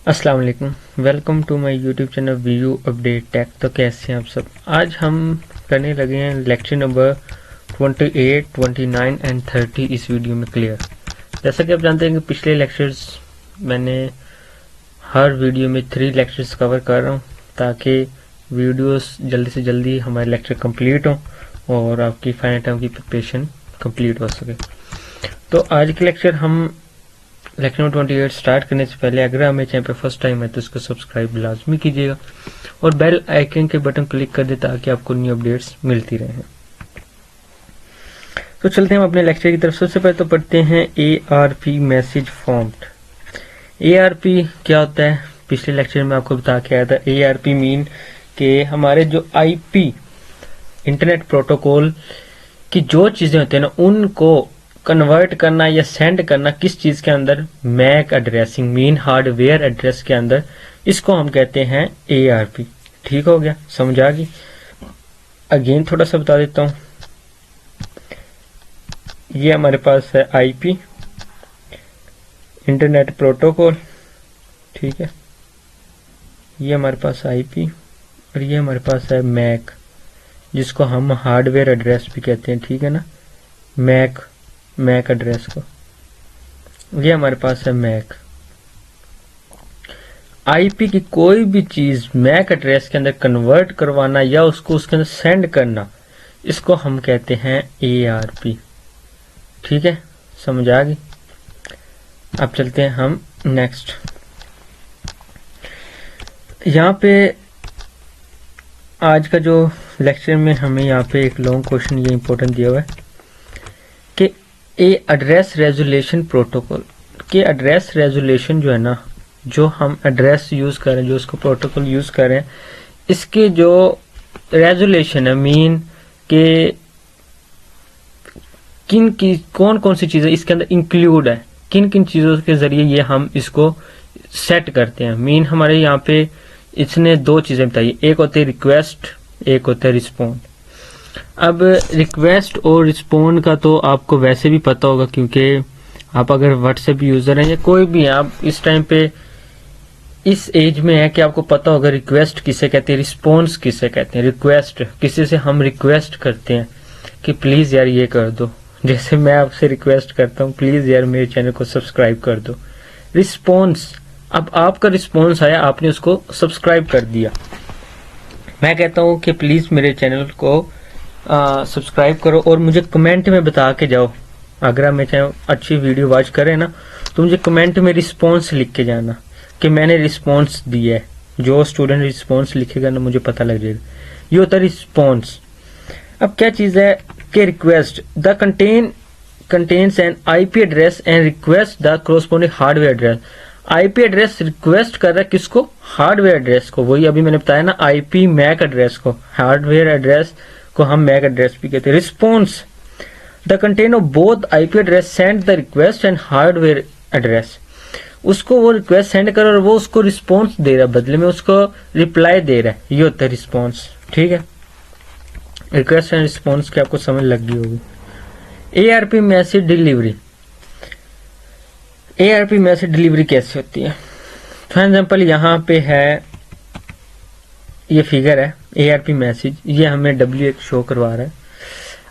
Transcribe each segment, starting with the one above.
अस्सलाम वालेकुम, welcome to my YouTube channel VU update tech. तो कैसे हैं आप सब। आज हम करने लगे हैं लेक्चर नंबर 28, 29 एंड 30 इस वीडियो में क्लियर। जैसा कि आप जानते हैं कि पिछले लेक्चर्स मैंने हर वीडियो में 3 लेक्चर्स कवर कर रहा हूं ताकि वीडियोस जल्दी से जल्दी हमारे लेक्चर कंप्लीट हों और आपकी फाइनल टर्म की प्रिपरेशन कंप्लीट हो सके। तो आज के लेक्चर हम लेक्चर नंबर 28 स्टार्ट करने से पहले अगर हमें चैनल पर फर्स्ट टाइम है तो इसको सब्सक्राइब लाजमी कीजिएगा और बेल आइकन के बटन क्लिक कर दे ताकि आपको न्यू अपडेट्स मिलती रहें। तो चलते हैं हम अपने लेक्चर की तरफ। सबसे पहले तो पढ़ते हैं ARP मैसेज फॉर्मेट। ARP क्या होता है, पिछले लेक्चर में आपको बता के आया था। ARP मीन के हमारे जो IP इंटरनेट प्रोटोकॉल की जो चीजें होती है ना उनको कन्वर्ट करना या सेंड करना किस चीज के अंदर, MAC addressing mean hardware address के अंदर, इसको हम कहते हैं ARP। ठीक हो गया, समझ आ गई। अगेन थोड़ा सा बता देता हूं। ये हमारे पास है IP इंटरनेट प्रोटोकॉल, ठीक है। ये हमारे पास IP और ये हमारे पास है मैक जिसको हम हार्डवेयर एड्रेस भी कहते हैं, ठीक है ना। मैक एड्रेस को, ये हमारे पास है मैक। IP की कोई भी चीज मैक एड्रेस के अंदर कन्वर्ट करवाना या उसको उसके अंदर सेंड करना, इसको हम कहते हैं ARP। ठीक है, समझ आ गई। अब चलते हैं हम नेक्स्ट। यहाँ पे आज का जो लेक्चर में हमें यहाँ पे एक लॉन्ग क्वेश्चन ये इंपॉर्टेंट दिया हुआ है कि एड्रेस रेजोल्यूशन प्रोटोकॉल के एड्रेस रेजोल्यूशन जो है ना, जो हम एड्रेस यूज करें, जो उसको प्रोटोकॉल यूज करें, इसके जो रेजोल्यूशन है मीन के कौन कौन सी चीजें इसके अंदर इंक्लूड है, किन किन चीजों के जरिए ये हम इसको सेट करते हैं। मीन हमारे यहाँ पे इसने 2 चीजें बताई, एक होती है रिक्वेस्ट, एक होता है रिस्पॉन्ड। अब रिक्वेस्ट और रिस्पॉन्ड का तो आपको वैसे भी पता होगा क्योंकि आप अगर व्हाट्सएप यूजर हैं या कोई भी हैं, आप इस टाइम पे इस एज में है कि आपको पता होगा रिक्वेस्ट किसे कहते हैं, रिस्पॉन्स किसे कहते हैं। रिक्वेस्ट किसी से हम रिक्वेस्ट करते हैं कि प्लीज यार ये कर दो, जैसे मैं आपसे रिक्वेस्ट करता हूँ प्लीज यार मेरे चैनल को सब्सक्राइब कर दो। रिस्पॉन्स, अब आपका रिस्पॉन्स आया, आपने उसको सब्सक्राइब कर दिया। मैं कहता हूँ कि प्लीज मेरे चैनल को सब्सक्राइब करो और मुझे कमेंट में बता के जाओ। अगर आप मेरे चैनल अच्छी वीडियो वॉच करें ना तो मुझे कमेंट में रिस्पॉन्स लिख के जाना कि मैंने रिस्पॉन्स दिया है। जो स्टूडेंट रिस्पॉन्स लिखेगा ना मुझे पता लग जाएगा। ये होता है रिस्पॉन्स। अब क्या चीज है कि request the contains an IP address and request the corresponding hardware address. IP address request कर रहा है किसको, हार्डवेयर एड्रेस को। वही अभी मैंने बताया ना, IP मैक एड्रेस को, हार्डवेयर एड्रेस को हम मैक एड्रेस भी कहते हैं। Response the contain of both IP address send the request and hardware address. उसको वो रिक्वेस्ट सेंड कर और वो उसको रिस्पॉन्स दे रहा है, बदले में उसको रिप्लाई दे रहा है। ये होता है रिस्पॉन्स, ठीक है। रिक्वेस्ट एंड रिस्पॉन्स की आपको समझ लग गई होगी। ARP message delivery. ARP message delivery कैसे होती है? फॉर एग्जाम्पल यहाँ पे है, ये फिगर है ARP मैसेज, ये हमें W1 शो करवा रहा है।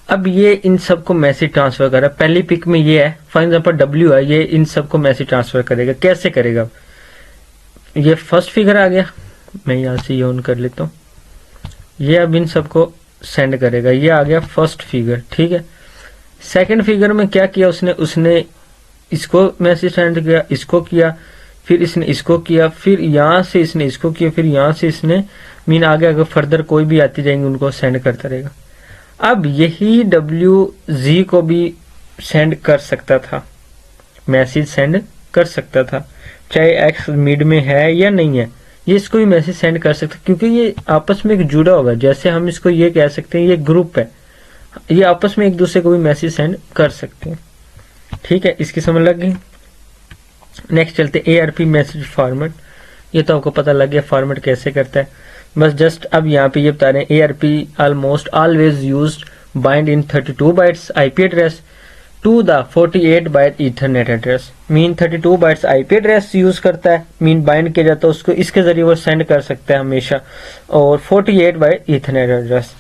अब ये इन सबको मैसेज ट्रांसफर कर रहा है। पहली पिक में ये है, फॉर एग्जाम्पल W है, ये इन सबको मैसेज ट्रांसफर करेगा। कैसे करेगा? ये फर्स्ट फिगर आ गया, मैं यहाँ से ये ऑन कर लेता हूँ। ये अब इन सबको सेंड करेगा, ये आ गया फर्स्ट फिगर, ठीक है। सेकंड फिगर में क्या किया उसने इसको मैसेज सेंड किया, इसको किया, फिर इसने इसको किया, फिर यहाँ से इसने इसको किया, फिर यहाँ से इसने मीन आगे अगर फर्दर कोई भी आती जाएंगे उनको सेंड करता रहेगा। अब यही WZ को भी सेंड कर सकता था, मैसेज सेंड कर सकता था, चाहे X मिड में है या नहीं है, ये इसको भी मैसेज सेंड कर सकता क्योंकि ये आपस में एक जुड़ा होगा। जैसे हम इसको ये कह सकते हैं ये ग्रुप है, ये आपस में एक दूसरे को भी मैसेज सेंड कर सकते हैं, ठीक है। इसकी समझ लग गई। नेक्स्ट चलते ARP मैसेज फॉर्मेट। ये तो आपको पता लग गया फॉर्मेट कैसे करता है, बस जस्ट अब यहाँ पे ये बता रहे हैं ARP almost always used bind in 32 bytes IP address to the 48 byte ethernet address. Mean 32 bytes IP address use करता है, मीन बाइंड किया जाता है उसको, इसके जरिए वो सेंड कर सकता है हमेशा, और 48 बाइट ईथरनेट एड्रेस।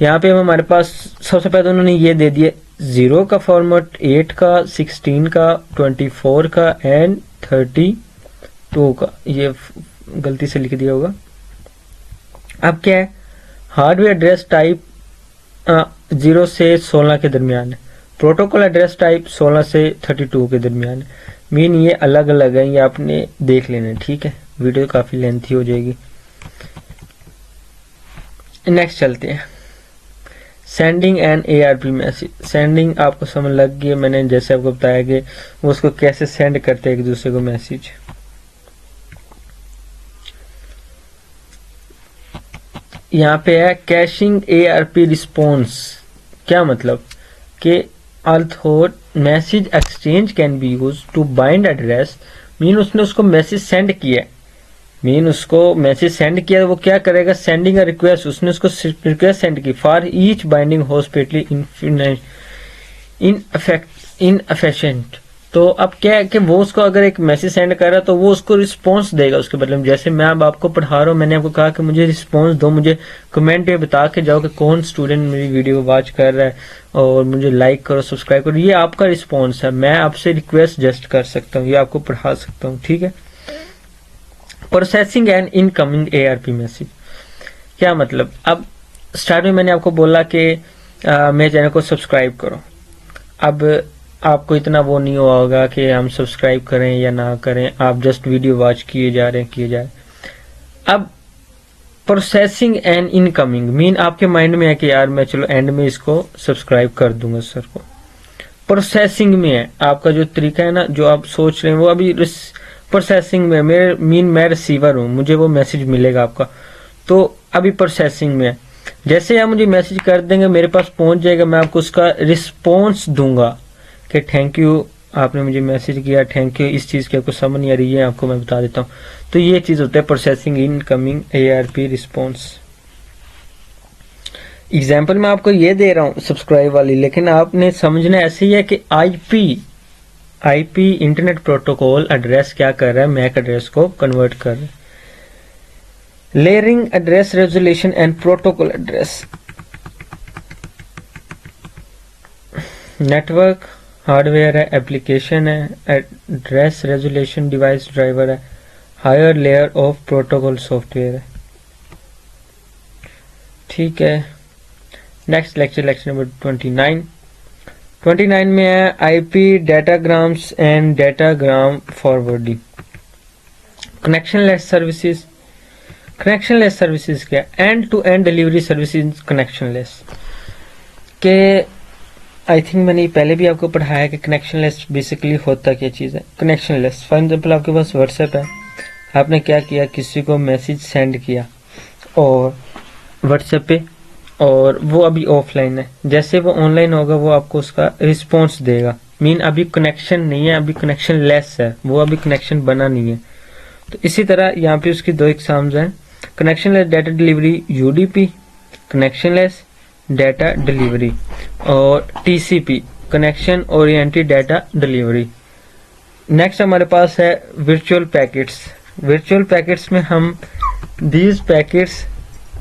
यहाँ पे हमारे पास सबसे पहले उन्होंने ये दे दिए 0 का फॉर्मेट, 8 का, 16 का, 24 का एंड 32 का। ये गलती से लिख दिया होगा। अब क्या है, हार्डवेयर एड्रेस टाइप 0 से 16 के दरमियान है, प्रोटोकॉल एड्रेस टाइप 16 से 32 के दरमियान है। मीन ये अलग अलग है, ये आपने देख लेना, ठीक है, वीडियो काफी लेंथी हो जाएगी। नेक्स्ट चलते हैं, sending an ARP message. Sending आपको समझ लग गई, मैंने जैसे आपको बताया कि वो उसको कैसे सेंड करते हैं एक दूसरे को मैसेज। यहाँ पे है कैशिंग ARP रिस्पॉन्स। क्या मतलब कि although message exchange can be use to bind address, mean उसने उसको मैसेज सेंड किया, मीन उसको मैसेज सेंड किया, वो क्या करेगा, सेंडिंग अ रिक्वेस्ट, उसने उसको रिक्वेस्ट सेंड की फॉर ईच बाइंडिंग होस्पिटली इनएफिशिएंट। तो अब क्या है कि वो उसको अगर एक मैसेज सेंड कर रहा है तो वो उसको रिस्पॉन्स देगा उसके बदले में। जैसे मैं अब आपको पढ़ा रहा हूँ, मैंने आपको कहा कि मुझे रिस्पॉन्स दो, मुझे कमेंट में बता के जाओ कि कौन स्टूडेंट मेरी वीडियो वॉच कर रहा है, और मुझे लाइक करो, सब्सक्राइब करो। ये आपका रिस्पॉन्स है, मैं आपसे रिक्वेस्ट जस्ट कर सकता हूँ, ये आपको पढ़ा सकता हूँ, ठीक है। Processing and incoming ARP message. क्या मतलब, अब स्टार्ट में मैंने आपको बोला कि मेरे चैनल को सब्सक्राइब करो। अब आपको इतना वो नहीं हुआ होगा कि हम सब्सक्राइब करें या ना करें, आप जस्ट वीडियो वॉच किए जा रहे हैं। अब प्रोसेसिंग एंड इनकमिंग मीन आपके माइंड में है कि यार मैं चलो एंड में इसको सब्सक्राइब कर दूंगा सर को। प्रोसेसिंग में है, आपका जो तरीका है ना, जो आप सोच रहे हैं वो अभी प्रोसेसिंग में, मेरे मीन मैं रिसीवर हूँ, मुझे वो मैसेज मिलेगा आपका, तो अभी प्रोसेसिंग में है। जैसे आप मुझे मैसेज कर देंगे, मेरे पास पहुंच जाएगा, मैं आपको उसका रिस्पॉन्स दूंगा कि थैंक यू, आपने मुझे मैसेज किया, थैंक यू। इस चीज की आपको समझ नहीं आ रही है, आपको मैं बता देता हूँ। तो ये चीज होता है processing incoming ARP response. Example मैं आपको ये दे रहा हूँ सब्सक्राइब वाली, लेकिन आपने समझना ऐसे ही है कि IP इंटरनेट प्रोटोकॉल एड्रेस क्या कर रहा है, मैक एड्रेस को कन्वर्ट कर रहा है। Layering address resolution and protocol address. Network hardware है, एप्लीकेशन है, एड्रेस रेजोल्यूशन डिवाइस ड्राइवर है, higher layer of protocol software है, ठीक है। नेक्स्ट लेक्चर नंबर 29 में है IP datagrams and datagram forwarding. Connectionless services. Connectionless services क्या, end to end delivery services connectionless के। आई थिंक मैंने पहले भी आपको पढ़ाया कि कनेक्शनलेस बेसिकली होता क्या चीज़ है। कनेक्शनलेस फॉर एग्जाम्पल आपके पास व्हाट्सएप है, आपने क्या किया, किसी को मैसेज सेंड किया और व्हाट्सएप पे, और वो अभी ऑफलाइन है, जैसे वो ऑनलाइन होगा वो आपको उसका रिस्पॉन्स देगा। मीन अभी कनेक्शन नहीं है, अभी कनेक्शन लेस है, वो अभी कनेक्शन बना नहीं है। तो इसी तरह यहाँ पे उसकी दो एग्जाम्स हैं, connectionless data delivery UDP, connectionless data delivery, और TCP connection oriented data delivery. Next हमारे पास है वर्चुअल पैकेट्स। वर्चुअल पैकेट्स में हम दीज पैकेट्स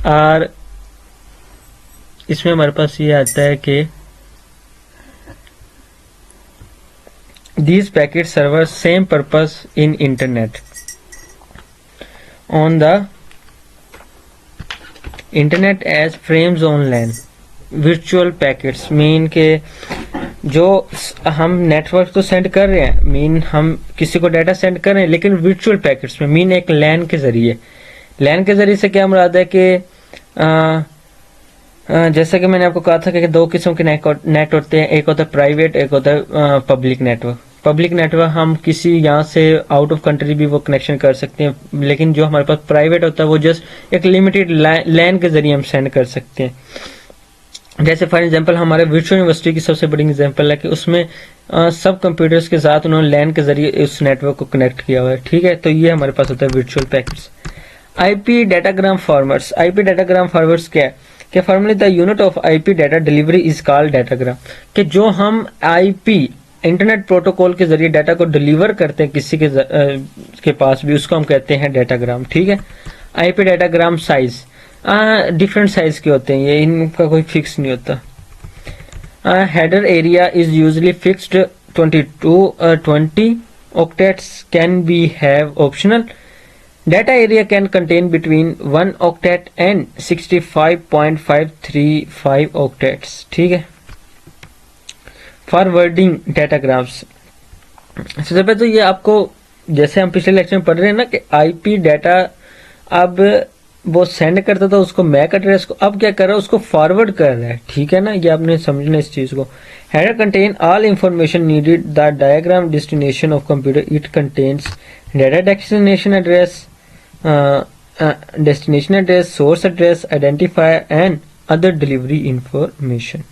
आर, इसमें हमारे पास ये आता है कि these packet server same purpose in internet on the internet as frames on LAN. Virtual packets mean के जो हम नेटवर्क तो सेंड कर रहे हैं, मीन हम किसी को डाटा सेंड कर रहे हैं, लेकिन वर्चुअल पैकेट्स में मीन एक लैन के जरिए। लैन के जरिए से क्या मुराद है कि जैसा कि मैंने आपको कहा था कि दो किस्म के नेट होते हैं, एक होता है प्राइवेट, एक होता है पब्लिक नेटवर्क। पब्लिक नेटवर्क हम किसी यहाँ से आउट ऑफ कंट्री भी वो कनेक्शन कर सकते हैं, लेकिन जो हमारे पास प्राइवेट होता है वो जस्ट एक लिमिटेड लैन के जरिए हम सेंड कर सकते हैं। जैसे फॉर एग्जांपल हमारे वर्चुअल यूनिवर्सिटी की सबसे बड़ी एग्जांपल है कि उसमें सब कंप्यूटर्स के साथ उन्होंने लैन के जरिए उस नेटवर्क को कनेक्ट किया हुआ है, ठीक है। तो ये हमारे पास होता है virtual packets. IP datagram formats. IP datagram formats क्या है, कि formally the unit of IP data delivery is called datagram, कि जो हम आईपी इंटरनेट प्रोटोकॉल के जरिए डाटा को डिलीवर करते हैं किसी के पास भी, उसको हम कहते हैं डाटाग्राम। ठीक है। IP datagram size different size के होते हैं, ये इनका कोई फिक्स नहीं होता। Header area is usually fixed 20 octets can be have optional. Data area can contain between 1 octet and 65.535 octets। ठीक है। फॉरवर्डिंग डाटाग्राम्स, सबसे पहले तो ये आपको, जैसे हम पिछले लेक्चर में पढ़ रहे हैं ना कि आईपी डाटा अब वो सेंड करता था उसको मैक एड्रेस को, अब क्या कर रहा है, उसको फॉरवर्ड कर रहा है। ठीक है ना, ये आपने समझना इस चीज को। Header contain all information needed the diagram destination of computer, it contains data destination address, source address, identifier and other delivery information.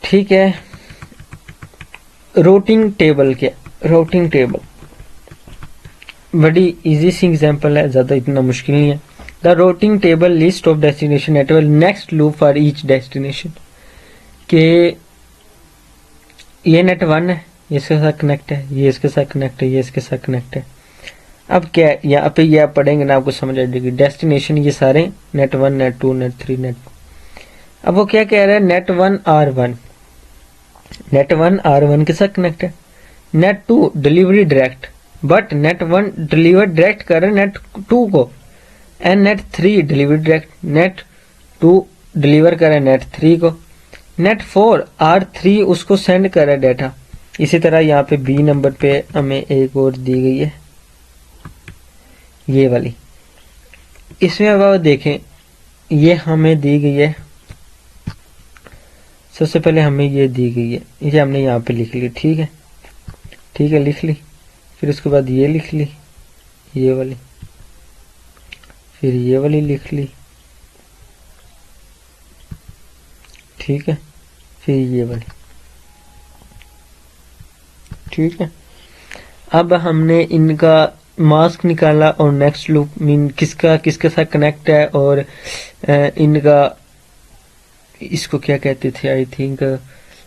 ठीक है। रूटिंग टेबल, क्या रूटिंग टेबल बड़ी इजी सी एग्जांपल है, ज्यादा इतना मुश्किल नहीं है। The routing table list of destination network next loop for each destination, के ये नेट 1 है, ये इसके साथ कनेक्ट है, ये इसके साथ कनेक्ट है, ये इसके साथ कनेक्ट है। अब क्या यहाँ पे ये आप पढ़ेंगे ना आपको समझ आ जाएगी। डेस्टिनेशन ये सारे नेट 1, नेट 2, नेट 3, नेट। अब वो क्या कह रहा है, नेट 1 R1, नेट 1 R1 के साथ कनेक्ट है। Net 2 delivery direct, but net 1 deliver direct कर रहे नेट 2 को, and net 3 delivery direct, net 2 deliver कर रहे नेट 3 को। नेट 4 R3 उसको सेंड कर रहा है डाटा। इसी तरह यहाँ पे बी नंबर पे हमें एक और दी गई है, ये वाली। इसमें अब आप देखें, ये हमें दी गई है, सबसे पहले हमें ये दी गई है, ये हमने यहाँ पे लिख ली। ठीक है, ठीक है, लिख ली। फिर उसके बाद ये लिख ली, ये वाली, फिर ये वाली लिख ली। ठीक है, फिर ये वाली। ठीक है। अब हमने इनका मास्क निकाला और नेक्स्ट लूप मीन किसका किसके साथ कनेक्ट है, और इनका इसको क्या कहते थे, आई थिंक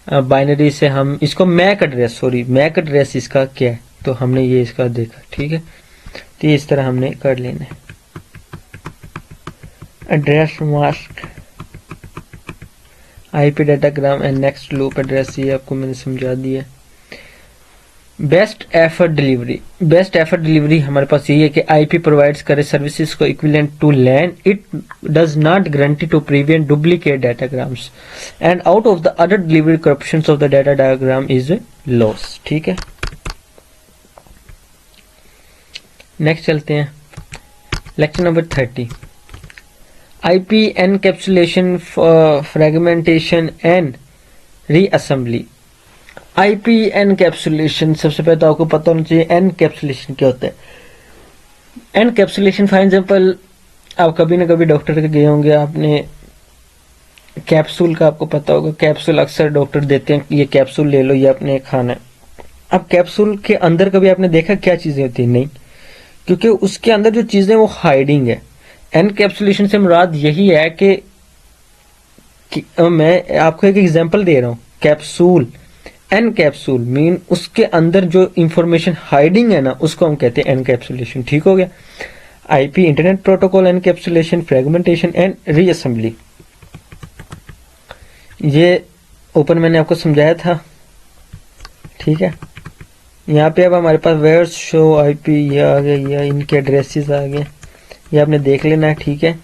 बाइनरी से हम इसको मैक एड्रेस इसका क्या है, तो हमने ये इसका देखा। ठीक है, तो इस तरह हमने कर लेना है। Address mask, IP datagram and next loop address, ये आपको मैंने समझा दिया। बेस्ट एफर्ट डिलीवरी हमारे पास यही है कि आईपी प्रोवाइड्स करे सर्विसेज को equivalent to LAN, it does not guarantee to prevent duplicate datagrams and out of the other delivery corruptions of the data diagram is loss. ठीक है, नेक्स्ट चलते हैं lecture number 30, IP encapsulation, fragmentation and reassembly. IP encapsulation, सबसे पहले तो आपको पता होना चाहिए एनकैप्सुलेशन क्या होता है। एनकैप्सुलेशन फॉर एग्जांपल, आप कभी ना कभी डॉक्टर के गए होंगे, आपने कैप्सूल का आपको पता होगा, कैप्सूल अक्सर डॉक्टर देते हैं, ये कैप्सूल ले लो, ये आपने खाना है। अब कैप्सूल के अंदर कभी आपने देखा क्या चीजें होती है? नहीं, क्योंकि उसके अंदर जो चीजें वो हाइडिंग है। एनकैप्सुलेशन से मुराद यही है कि मैं आपको एक एग्जांपल दे रहा हूं, कैप्सूल, एनकैप्सूल मीन उसके अंदर जो इंफॉर्मेशन हाइडिंग है ना, उसको हम कहते हैं एनकैप्सुलेशन। ठीक हो गया। IP internet protocol encapsulation, fragmentation and reassembly, ये ऊपर मैंने आपको समझाया था। ठीक है, यहाँ पे अब हमारे पास वेयर शो आईपी ये आ गया, ये इनके एड्रेसेस आ गए, ये आपने देख लेना है। ठीक है,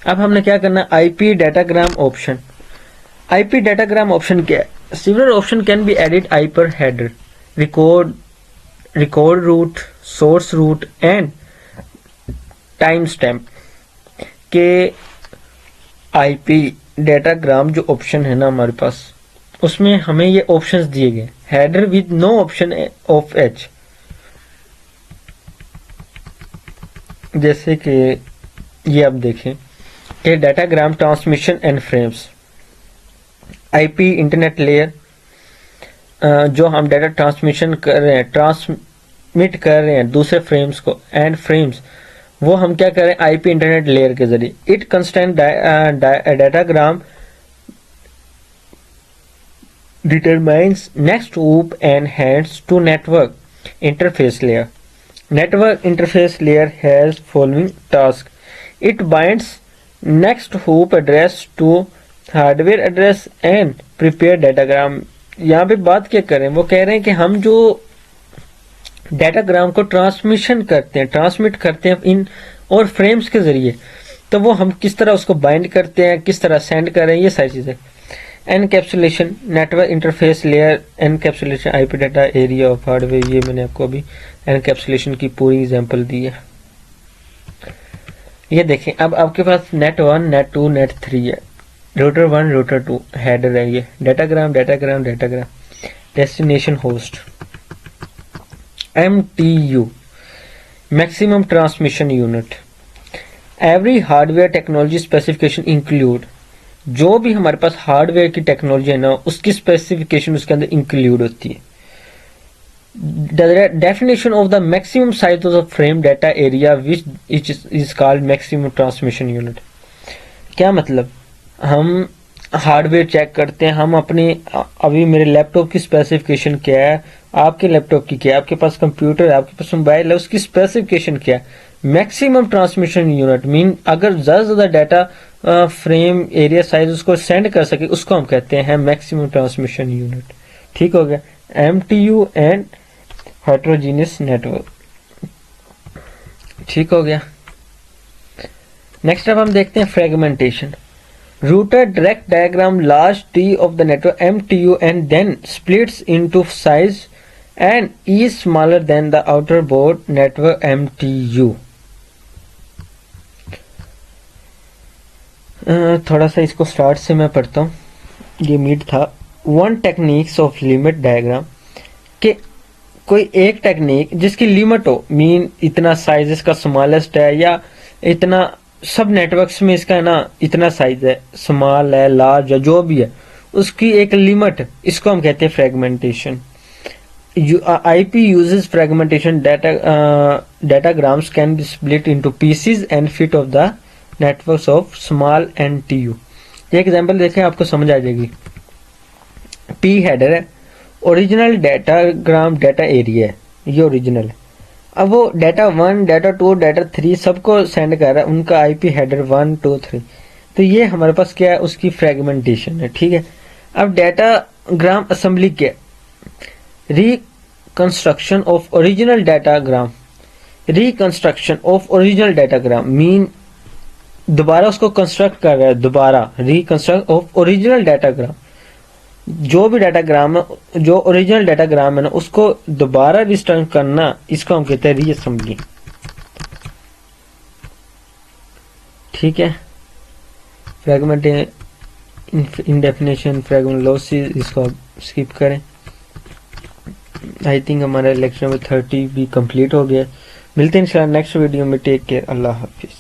अब हमने क्या करना है, IP datagram option. IP datagram option क्या है? Several option can be added I per header, record route, source route and timestamp के आईपी डाटाग्राम जो ऑप्शन है ना हमारे पास, उसमें हमें ये ऑप्शंस दिए गए। Header with no option of H, जैसे कि ये आप देखें कि datagram transmission and frames, IP internet layer, जो हम डाटा ट्रांसमिशन कर रहे हैं, ट्रांसमिट कर रहे हैं दूसरे फ्रेम्स को, एंड फ्रेम्स वो हम क्या करें आईपी इंटरनेट लेयर के जरिए। It constant datagram determines next hoop and heads to network interface layer. Network interface layer has following task. It binds next hoop address to hardware address and prepare datagram. यहाँ पे बात क्या करें, वो कह रहे हैं कि हम जो डाटाग्राम को ट्रांसमिट करते हैं इन और फ्रेम्स के जरिए, तो वो हम किस तरह उसको बाइंड करते हैं, किस तरह सेंड कर रहे हैं, ये सारी चीजें। Encapsulation network interface layer, encapsulation IP data area of hardware, ये मैंने आपको अभी एनकैप्सुलेशन की पूरी एग्जांपल दी है। ये देखें, अब आपके पास नेट 1 नेट 2 नेट 3 है, रूटर 1 रूटर 2 हेडर है, ये datagram destination host, MTU maximum transmission unit. Every hardware technology specification include, जो भी हमारे पास हार्डवेयर की टेक्नोलॉजी है ना, उसकी स्पेसिफिकेशन उसके अंदर इंक्लूड होती है। Definition of the maximum size of the frame data area which is called maximum transmission unit. क्या मतलब, हम हार्डवेयर चेक करते हैं, हम अपने अभी मेरे लैपटॉप की स्पेसिफिकेशन क्या है, आपके लैपटॉप की क्या है, आपके पास कंप्यूटर है, आपके पास मोबाइल है, उसकी स्पेसिफिकेशन क्या है। मैक्सिमम ट्रांसमिशन यूनिट मीन अगर ज्यादा से ज्यादा डाटा फ्रेम एरिया साइज उसको सेंड कर सके, उसको हम कहते हैं मैक्सिमम ट्रांसमिशन यूनिट। ठीक हो गया, MTU एंड हेटेरोजेनियस नेटवर्क। ठीक हो गया। नेक्स्ट अब हम देखते हैं fragmentation. Router direct diagram large T of the network MTU and then splits into size and is smaller than the outer board network MTU. थोड़ा सा इसको स्टार्ट से मैं पढ़ता हूँ, ये मीट था। One techniques of limit diagram, कि कोई एक टेक्निक जिसकी लिमिट हो, मीन इतना साइज इसका स्मॉलेस्ट है या इतना, सब नेटवर्क्स में इसका है ना इतना साइज है, स्मॉल है, लार्ज है, जो भी है उसकी एक लिमिट, इसको हम कहते हैं fragmentation. IP uses fragmentation datagrams can be split into pieces and fit of the networks of small NTU। ये एग्जांपल देखें आपको समझ आ जाएगी। P हेडर है, ओरिजिनल डाटाग्राम डाटा एरिया है, ये ओरिजिनल है। अब वो डाटा 1 डाटा 2 डाटा 3 सबको सेंड कर रहा है, उनका IP हेडर 1 2 3, तो ये हमारे पास क्या है, उसकी फ्रेगमेंटेशन है। ठीक है, अब डाटाग्राम असेंबली क्या है, reconstruction of original datagram. Reconstruction of original datagram mean दोबारा उसको कंस्ट्रक्ट कर रहा है, दोबारा रिकंस्ट्रक्ट ऑफ ओरिजिनल डाटाग्राम। जो भी डाटाग्राम है, जो ओरिजिनल डाटाग्राम है ना, उसको दोबारा रिस्टोर करना, इसको हम कहते हैं रीअसेंबली। ठीक है, फ्रेगमेंट इंडेफिनेशन, फ्रेगमेंट लॉसेस, इसको आप स्किप करें। आई थिंक हमारा लेक्चर नंबर 30 भी कंप्लीट हो गया। मिलते हैं इंशाल्लाह नेक्स्ट वीडियो में। टेक केयर, अल्लाह हाफिज।